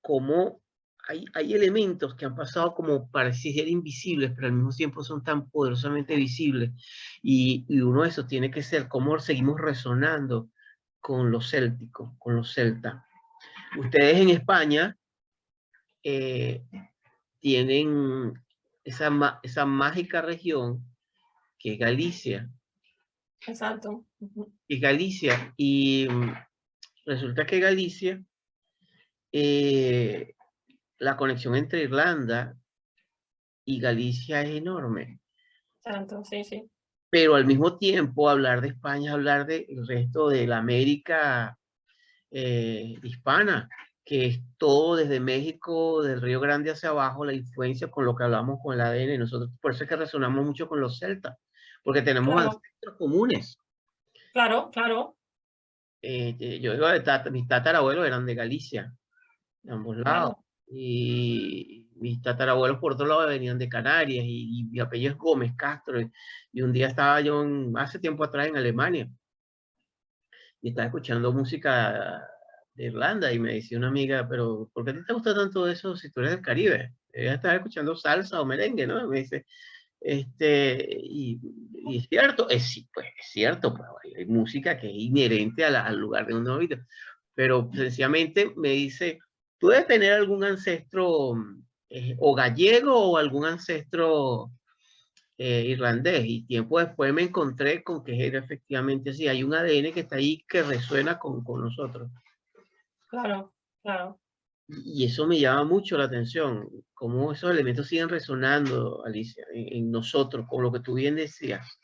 cómo hay elementos que han pasado como parecer invisibles, pero al mismo tiempo son tan poderosamente visibles. Y uno de esos tiene que ser cómo seguimos resonando con los célticos, con los celtas. Ustedes en España tienen esa mágica región que es Galicia. Exacto. Y Galicia, y resulta que Galicia, la conexión entre Irlanda y Galicia es enorme. Exacto, sí, sí. Pero al mismo tiempo hablar de España es hablar del resto de la América hispana, que es todo desde México, del Río Grande hacia abajo, la influencia con lo que hablamos con el ADN. Nosotros, por eso es que resonamos mucho con los celtas, porque tenemos Claro, ancestros comunes. claro, claro. Yo digo, mis tatarabuelos eran de Galicia, de ambos lados. Claro. Y mis tatarabuelos por otro lado venían de Canarias, y mi apellido es Gómez Castro. Y un día estaba yo hace tiempo atrás en Alemania, y estaba escuchando música de Irlanda, y me decía una amiga, pero ¿por qué te gusta tanto eso si tú eres del Caribe? Ella estaba escuchando salsa o merengue, ¿no? Me dice, y es cierto, pues es cierto, pues hay música que es inherente al lugar de uno vive, pero sencillamente me dice, tú debes tener algún ancestro o gallego o algún ancestro irlandés, y tiempo después me encontré con que era efectivamente así, hay un ADN que está ahí que resuena con nosotros. Claro, claro. Y eso me llama mucho la atención, cómo esos elementos siguen resonando, Alicia, en nosotros, con lo que tú bien decías.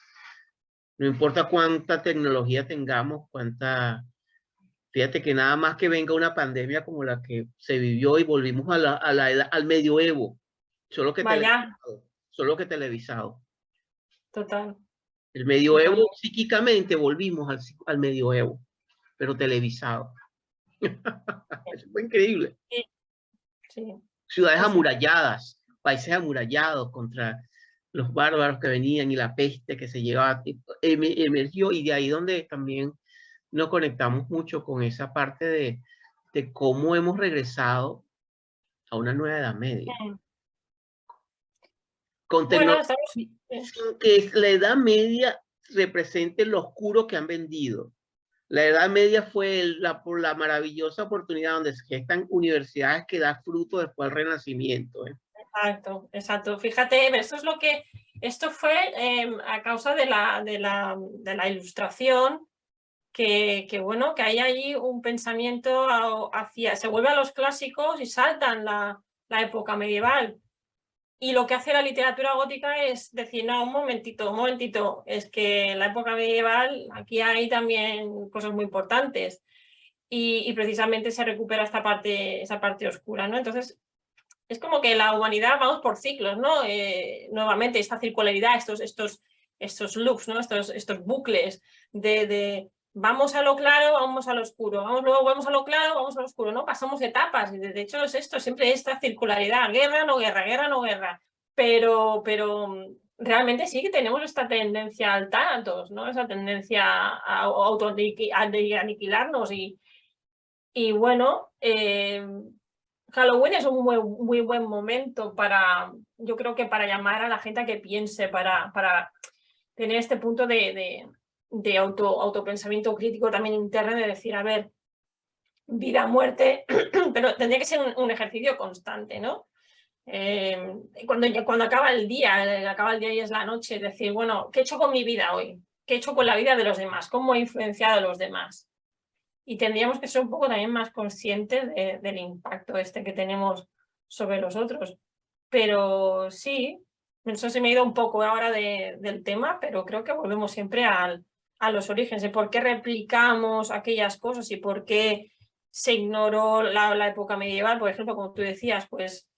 No importa cuánta tecnología tengamos, fíjate que nada más que venga una pandemia como la que se vivió y volvimos al medioevo, solo que Vaya, televisado, solo que televisado. total. El Y también, medioevo, psíquicamente volvimos al medioevo, pero televisado. Eso fue increíble. sí, sí, Ciudades sí, sí. amuralladas, países amurallados contra los bárbaros que venían y la peste que se llevaba, emergió, y de ahí donde también nos conectamos mucho con esa parte de cómo hemos regresado a una nueva Edad Media. Mm. Con Bueno, tecnología, estamos... sin que la Edad Media represente lo oscuro que han vendido. La Edad Media fue por la maravillosa oportunidad donde se gestan universidades que da fruto después del Renacimiento. Exacto, exacto. Fíjate, esto es lo que... Esto fue a causa de la Ilustración, que bueno, que hay ahí un pensamiento hacia... Se vuelve a los clásicos y saltan la época medieval. Y lo que hace la literatura gótica es decir, no, un momentito, es que en la época medieval aquí hay también cosas muy importantes y precisamente se recupera esa parte oscura, ¿no? Entonces, es como que la humanidad vamos por ciclos, ¿no? Nuevamente, esta circularidad, estos loops, ¿no? Estos bucles de vamos a lo claro, vamos a lo oscuro, luego vamos a lo claro, vamos a lo oscuro, ¿no? Pasamos etapas, y de hecho es esto, siempre esta circularidad, guerra, no guerra, guerra, no guerra, pero realmente sí que tenemos esta tendencia al Thanatos, ¿no? Esa tendencia a aniquilarnos y bueno, Halloween es un muy buen momento para, yo creo que para llamar a la gente a que piense, para tener este punto de autopensamiento crítico también interno, de decir, a ver, vida, muerte, pero tendría que ser un ejercicio constante, ¿no? Cuando acaba el día y es la noche, es decir, bueno, ¿qué he hecho con mi vida hoy? ¿Qué he hecho con la vida de los demás? ¿Cómo he influenciado a los demás? Y tendríamos que ser un poco también más conscientes del impacto que tenemos sobre los otros. Pero sí, eso se me ha ido un poco ahora del tema, pero creo que volvemos siempre a los orígenes, de por qué replicamos aquellas cosas y por qué se ignoró la época medieval, por ejemplo, como tú decías, pues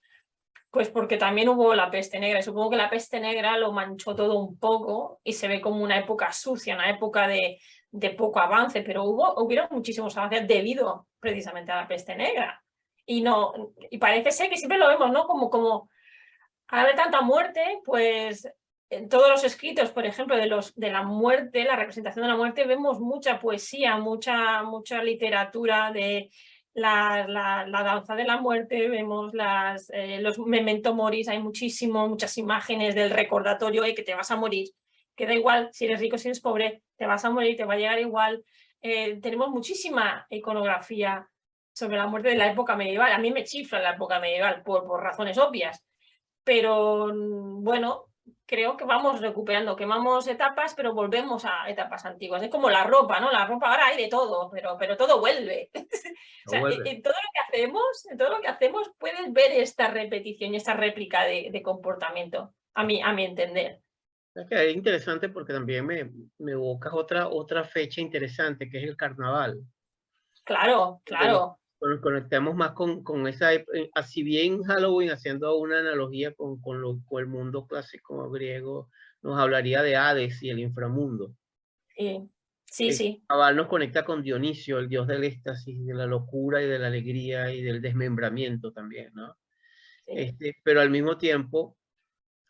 porque también hubo la peste negra, y supongo que la peste negra lo manchó todo un poco y se ve como una época sucia, una época de poco avance, pero hubieron muchísimos avances debido precisamente a la peste negra. Y parece ser que siempre lo vemos, ¿no? Como al haber tanta muerte, pues en todos los escritos, por ejemplo, de la muerte, la representación de la muerte, vemos mucha poesía, mucha literatura de la danza de la muerte, vemos los memento moris, hay muchas imágenes del recordatorio de que te vas a morir, que da igual si eres rico, si eres pobre, te vas a morir, te va a llegar igual. Tenemos muchísima iconografía sobre la muerte de la época medieval. A mí me chifla la época medieval por razones obvias, pero bueno, creo que vamos recuperando, quemamos etapas, pero volvemos a etapas antiguas. Es como la ropa, ¿no? La ropa ahora hay de todo, pero todo vuelve. O No sea, vuelve. en todo lo que hacemos puedes ver esta repetición y esta réplica de comportamiento, a mi entender. Es que es interesante porque también me evocas otra fecha interesante, que es el carnaval. Claro, Donde nos claro. conectamos más con esa, así bien Halloween, haciendo una analogía con el mundo clásico griego, nos hablaría de Hades y el inframundo. Sí, sí, El sí. carnaval nos conecta con Dionisio, el dios del éxtasis, de la locura y de la alegría y del desmembramiento también, ¿no? Sí. Pero al mismo tiempo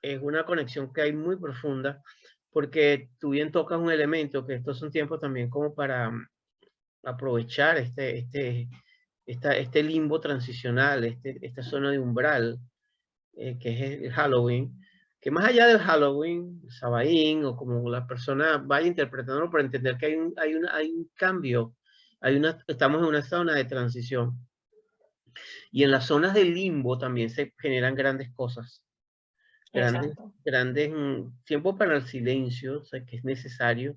es una conexión que hay muy profunda, porque tú bien tocas un elemento que estos son tiempos también como para aprovechar este limbo transicional, esta zona de umbral, que es el Halloween, que más allá del Halloween, Sabaín, o como la persona vaya interpretándolo, para entender que hay un cambio, estamos en una zona de transición. Y en las zonas de limbo también se generan grandes cosas, grandes, Exacto. grandes tiempo para el silencio, o sea, que es necesario,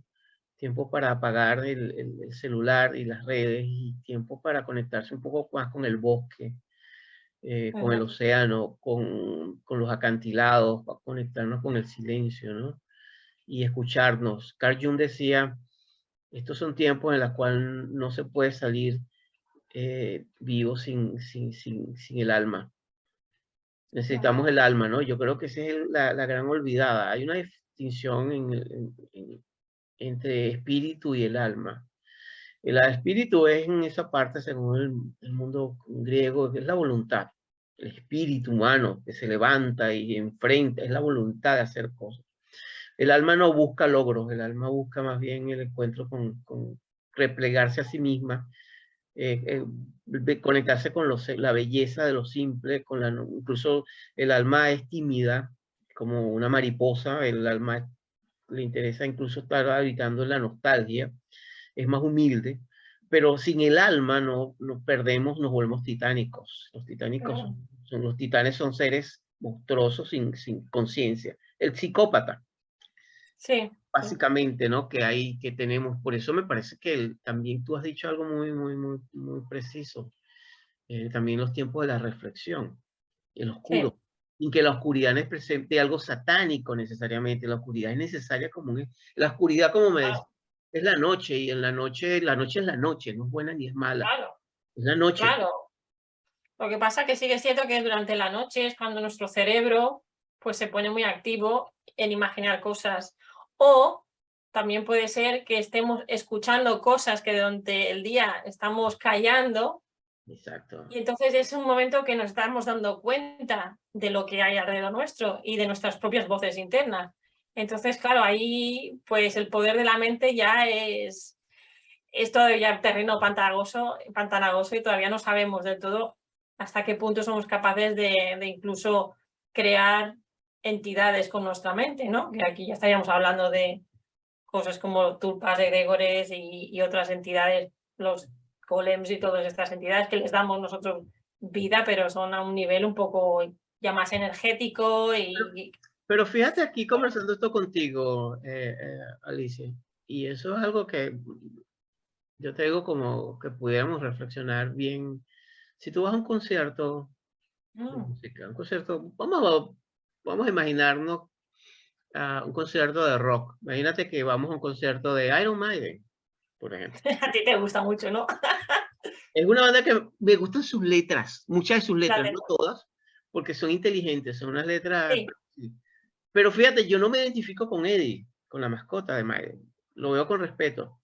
tiempo para apagar el celular y las redes, y tiempo para conectarse un poco más con el bosque, con el océano, con los acantilados, para conectarnos con el silencio, ¿no? Y escucharnos. Carl Jung decía, estos son tiempos en los cuales no se puede salir vivo sin el alma. Necesitamos el alma, ¿no? Yo creo que esa es la gran olvidada. Hay una distinción entre espíritu y el alma. El espíritu es en esa parte, según el mundo griego, es la voluntad. El espíritu humano que se levanta y enfrenta, es la voluntad de hacer cosas. El alma no busca logros, el alma busca más bien el encuentro con replegarse a sí misma, conectarse con la belleza de lo simple, incluso el alma es tímida, como una mariposa, el alma le interesa incluso estar habitando en la nostalgia, es más humilde, pero sin el alma nos perdemos, nos volvemos titánicos. Los titánicos los titanes son seres monstruosos sin conciencia. El psicópata, Sí. básicamente, ¿no? Que tenemos. Por eso me parece que también tú has dicho algo muy preciso. También los tiempos de la reflexión, el oscuro. Sí. Y que la oscuridad no es presente algo satánico necesariamente. La oscuridad es necesaria la oscuridad, como me decía, es la noche. Y en la noche es la noche. No es buena ni es mala. Claro, Es la noche. claro. Lo que pasa que sí que es cierto que durante la noche es cuando nuestro cerebro pues se pone muy activo en imaginar cosas. O también puede ser que estemos escuchando cosas que durante el día estamos callando. Exacto. Y entonces es un momento que nos estamos dando cuenta de lo que hay alrededor nuestro y de nuestras propias voces internas. Entonces, claro, ahí pues el poder de la mente ya es todavía terreno pantanoso y todavía no sabemos del todo hasta qué punto somos capaces de incluso crear entidades con nuestra mente, ¿no? Que aquí ya estaríamos hablando de cosas como tulpas de egregores y otras entidades, los golems y todas estas entidades que les damos nosotros vida, pero son a un nivel un poco ya más energético Pero fíjate aquí conversando esto contigo, Alicia, y eso es algo que yo te digo como que pudiéramos reflexionar bien. Si tú vas a un concierto de música, un concierto, vamos a imaginarnos un concierto de rock. Imagínate que vamos a un concierto de Iron Maiden, por ejemplo. A ti te gusta mucho, ¿no? Es una banda que me gustan sus letras, muchas de sus letras, Dale. no todas, porque son inteligentes, son unas letras. Sí. Pero fíjate, yo no me identifico con Eddie, con la mascota de Maiden. Lo veo con respeto.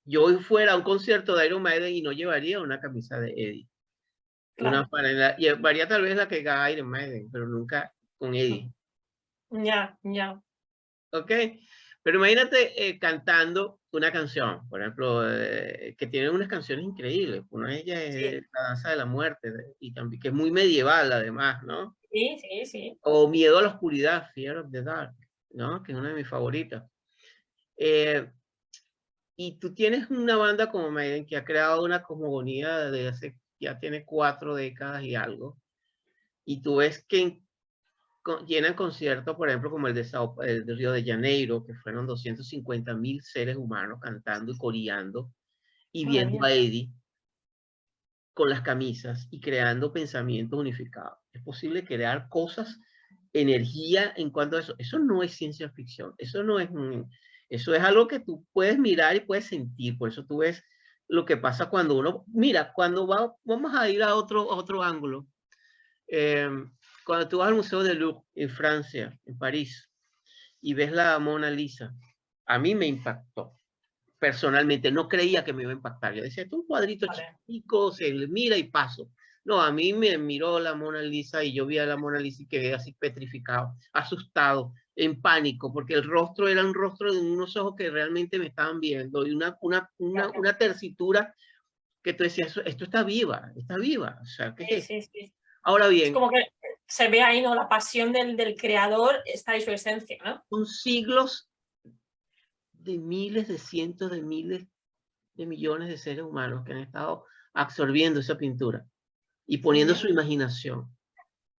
Yo fuera a un concierto de Iron Maiden y no llevaría una camisa de Eddie. Claro. Llevaría tal vez la que haga Iron Maiden, pero nunca con Eddie. Ya, ya. ¿Ok? Pero imagínate cantando una canción, por ejemplo, que tiene unas canciones increíbles. Una de ellas Sí, es La Danza de la Muerte, y también, que es muy medieval además, ¿no? sí, sí, sí. O Miedo a la Oscuridad, Fear of the Dark, ¿no? Que es una de mis favoritas. Y tú tienes una banda como Maiden que ha creado una cosmogonía de ya tiene 4 décadas y algo. Y tú ves que llenan conciertos, por ejemplo, como el de Río de Janeiro, que fueron 250.000 seres humanos cantando y coreando y Madre viendo mía. a Eddie con las camisas y creando pensamientos unificados. Es posible crear cosas, energía en cuanto a eso. Eso no es ciencia ficción. Eso es algo que tú puedes mirar y puedes sentir. Por eso tú ves lo que pasa cuando uno, mira, vamos a ir a otro ángulo. Cuando tú vas al Museo del Louvre en Francia, en París, y ves la Mona Lisa, a mí me impactó. Personalmente, no creía que me iba a impactar. Yo decía, es un cuadrito chico, se le mira y paso. No, a mí me miró la Mona Lisa y yo vi a la Mona Lisa y quedé así petrificado, asustado, en pánico, porque el rostro era un rostro de unos ojos que realmente me estaban viendo y una tersitura que tú decías, esto está viva, O sea, ¿qué Sí, es? sí, sí. Ahora Es bien, como que se ve ahí, ¿no? La pasión del creador está en su esencia, ¿no? son siglos de miles, de cientos de miles de millones de seres humanos que han estado absorbiendo esa pintura y poniendo su imaginación.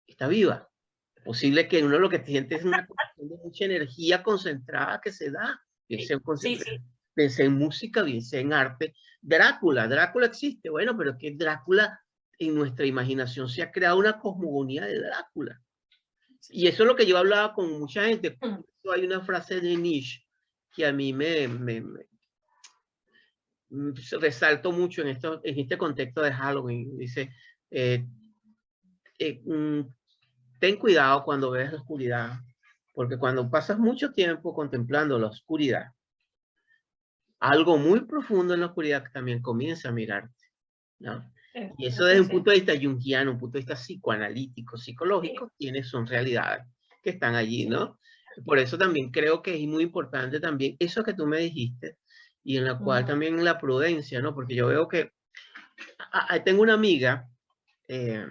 Está viva. Es posible que uno lo que siente es una cuestión de mucha energía concentrada que se da. Sí, sí. Bien sea en música, bien sea en arte. Drácula existe, bueno, pero que Drácula en nuestra imaginación se ha creado una cosmogonía de Drácula. Y eso es lo que yo hablaba con mucha gente. Hay una frase de Nietzsche que a mí resalto mucho en este contexto de Halloween. Dice, ten cuidado cuando veas la oscuridad, Porque cuando pasas mucho tiempo contemplando la oscuridad, algo muy profundo en la oscuridad también comienza a mirarte, ¿no? Y eso desde Eso un sí. punto de vista junguiano, un punto de vista psicoanalítico, Sí, psicológico, son realidades que están allí, sí. ¿no? Por eso también creo que es muy importante también eso que tú me dijiste y en la cual Ujú. también la prudencia, ¿no? Porque yo veo que tengo una amiga eh,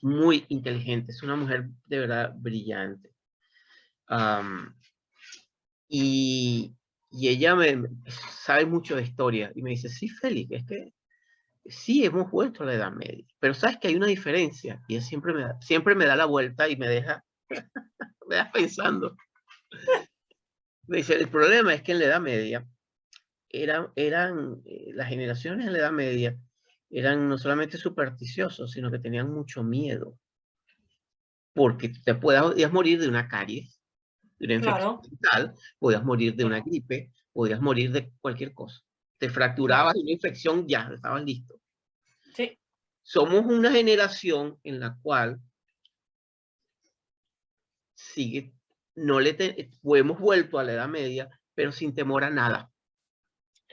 muy inteligente, es una mujer de verdad brillante. Am, y, y ella sabe mucho de historia y me dice, sí, Félix, es que sí, hemos vuelto a la Edad Media, pero sabes que hay una diferencia y ella siempre me da la vuelta y me deja pensando. Me dice, el problema es que en la Edad Media las generaciones en la Edad Media eran no solamente supersticiosos, sino que tenían mucho miedo, porque te podías morir de una caries, de una infección Claro, dental, podías morir de una claro, gripe, podías morir de cualquier cosa. Te fracturabas claro. de una infección, ya, estabas listo. Sí, Somos una generación en la cual sigue, no le hemos vuelto a la Edad Media, pero sin temor a nada.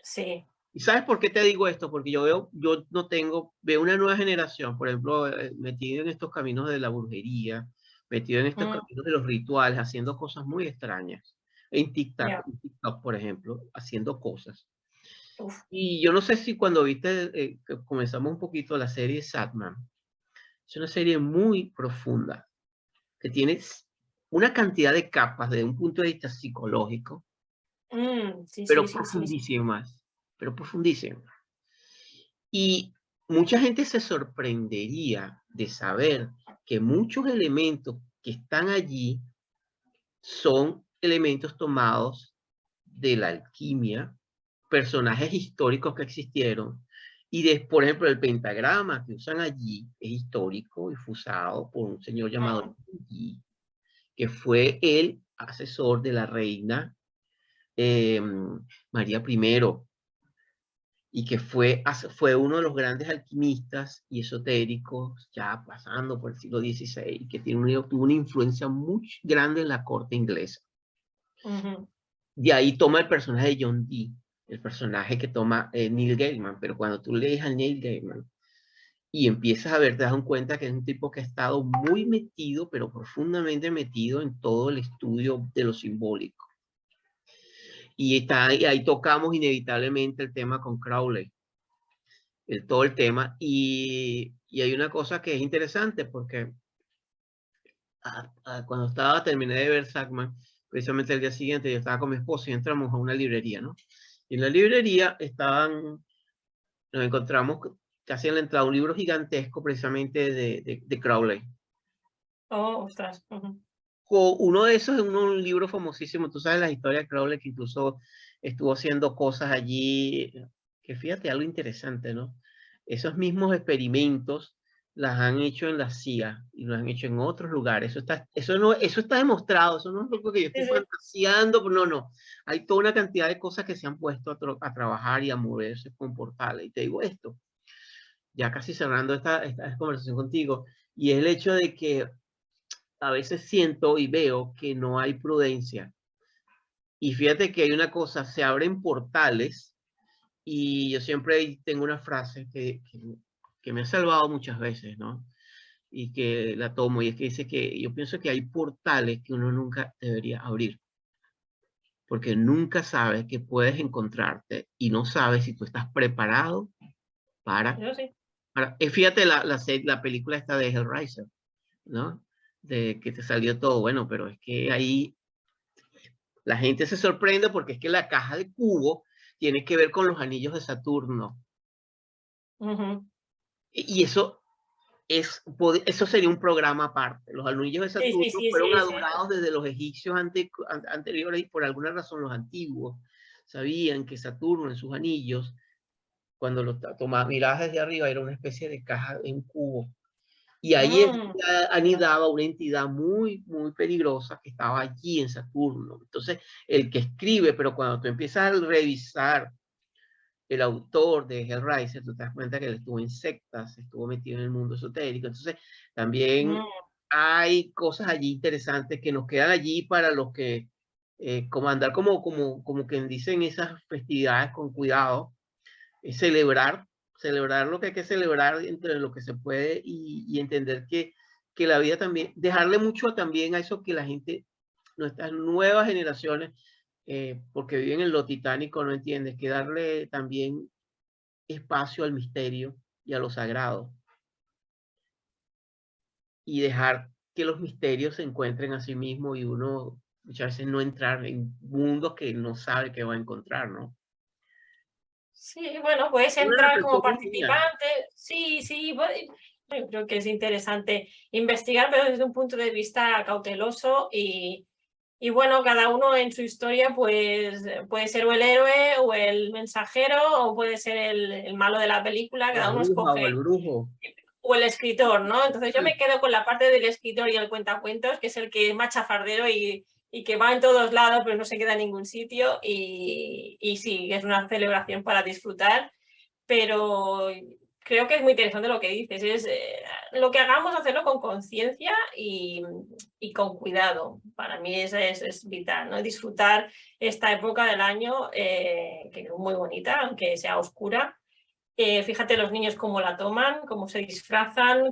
sí. ¿Y sabes por qué te digo esto? Porque yo no tengo, veo una nueva generación, por ejemplo, metido en estos caminos de la brujería, metido en estos Mm, caminos de los rituales, haciendo cosas muy extrañas. ya. En TikTok, por ejemplo, haciendo cosas. Uf. Y yo no sé si cuando viste, que comenzamos un poquito la serie Satman, es una serie muy profunda, que tiene una cantidad de capas desde un punto de vista psicológico, Sí, sí, pero sí, sí, sí. profundísimas, pero profundísimas. Y mucha gente se sorprendería de saber que muchos elementos que están allí son elementos tomados de la alquimia, personajes históricos que existieron, y por ejemplo, el pentagrama que usan allí es histórico y usado por un señor llamado Mm, Yi, que fue el asesor de la reina eh, María I, y que fue uno de los grandes alquimistas y esotéricos, ya pasando por el siglo XVI, que tuvo una influencia muy grande en la corte inglesa. ujú. De ahí toma el personaje de John Dee, el personaje que toma Neil Gaiman, pero cuando tú lees a Neil Gaiman y empiezas a ver, te das cuenta que es un tipo que ha estado muy metido, pero profundamente metido en todo el estudio de lo simbólico. Y ahí tocamos inevitablemente el tema con Crowley, todo el tema. Y hay una cosa que es interesante porque cuando terminé de ver Sackman, precisamente el día siguiente yo estaba con mi esposo y entramos a una librería, ¿no? Y en la librería nos encontramos casi en la entrada un libro gigantesco precisamente de Crowley. Oh, ostras. Ujú. Uno de esos es un libro famosísimo, tú sabes la historia de Crowley, que incluso estuvo haciendo cosas allí, que fíjate, algo interesante, ¿no? Esos mismos experimentos las han hecho en la CIA y los han hecho en otros lugares. Eso está demostrado, eso no es algo que yo Sí, estoy sí. fantaseando, no, no. Hay toda una cantidad de cosas que se han puesto a trabajar y a moverse con portales. Y te digo esto, ya casi cerrando esta conversación contigo, y es el hecho de que a veces siento y veo que no hay prudencia. Y fíjate que hay una cosa, se abren portales y yo siempre tengo una frase que me ha salvado muchas veces, ¿no? Y que la tomo y es que dice que yo pienso que hay portales que uno nunca debería abrir, porque nunca sabes que puedes encontrarte y no sabes si tú estás preparado para... Eso sí. fíjate la película esta de Hellraiser, ¿no? De que te salió todo bueno, pero es que ahí la gente se sorprende porque es que la caja de cubo tiene que ver con los anillos de Saturno. Ujú. Y eso sería un programa aparte. Los anillos de Sí, sí, Saturno sí, fueron sí, sí. adorados desde los egipcios anteriores y por alguna razón los antiguos sabían que Saturno en sus anillos, cuando lo mirabas desde arriba, era una especie de caja en cubo. Y ahí Mm, anidaba una entidad muy, muy peligrosa que estaba allí en Saturno. Entonces, el que escribe, pero cuando tú empiezas a revisar el autor de Hellraiser, tú te das cuenta que él estuvo en sectas, estuvo metido en el mundo esotérico. Entonces, también mm. hay cosas allí interesantes que nos quedan allí para los que como andar como quien dicen esas festividades con cuidado, celebrar lo que hay que celebrar entre lo que se puede y entender que la vida también, dejarle mucho también a eso que la gente, nuestras nuevas generaciones, porque viven en lo titánico, no entiendes, que darle también espacio al misterio y a lo sagrado y dejar que los misterios se encuentren a sí mismos y uno muchas veces no entrar en mundos que no sabe que va a encontrar, ¿no? Sí, bueno, puedes Una entrar como reflexión mía. participante. Sí, sí, yo creo que es interesante investigar, pero desde un punto de vista cauteloso y bueno, cada uno en su historia pues puede ser o el héroe o el mensajero o puede ser el malo de la película, La cada uno bruja o el escoge, brujo. o el escritor, ¿no? Entonces yo Sí. me quedo con la parte del escritor y el cuentacuentos, que es el que es más chafardero y que va en todos lados, pero no se queda en ningún sitio y sí, es una celebración para disfrutar, pero creo que es muy interesante lo que dices, es lo que hagamos hacerlo con conciencia y con cuidado. Para mí es vital, ¿no? Disfrutar esta época del año, que es muy bonita, aunque sea oscura. Fíjate los niños cómo la toman, cómo se disfrazan,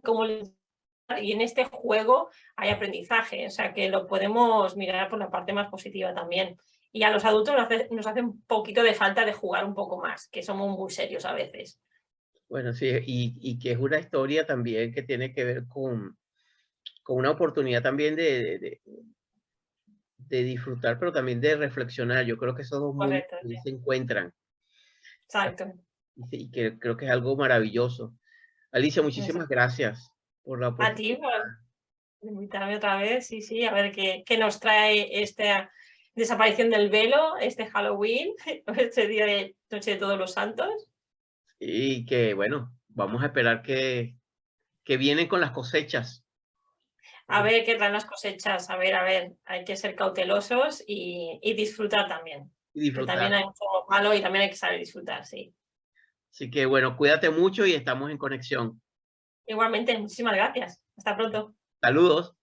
y en este juego hay aprendizaje, o sea que lo podemos mirar por la parte más positiva también. Y a los adultos nos hace un poquito de falta de jugar un poco más, que somos muy serios a veces. Bueno, sí, y que es una historia también que tiene que ver con una oportunidad también de disfrutar, pero también de reflexionar. Yo creo que esos dos mundos Correcto, sí. ahí se encuentran Exacto. y que creo que es algo maravilloso. Alicia, muchísimas gracias por la A ti oportunidad. por invitarme otra vez, sí, sí, a ver qué nos trae esta desaparición del velo, este Halloween, este día de Noche de Todos los Santos. Y que, bueno, vamos a esperar que vienen con las cosechas. A ver qué traen las cosechas, a ver, hay que ser cautelosos y disfrutar también, Y que disfrutar. también hay mucho malo y también hay que saber disfrutar, sí. Así que, bueno, cuídate mucho y estamos en conexión. Igualmente, muchísimas gracias. Hasta pronto. Saludos.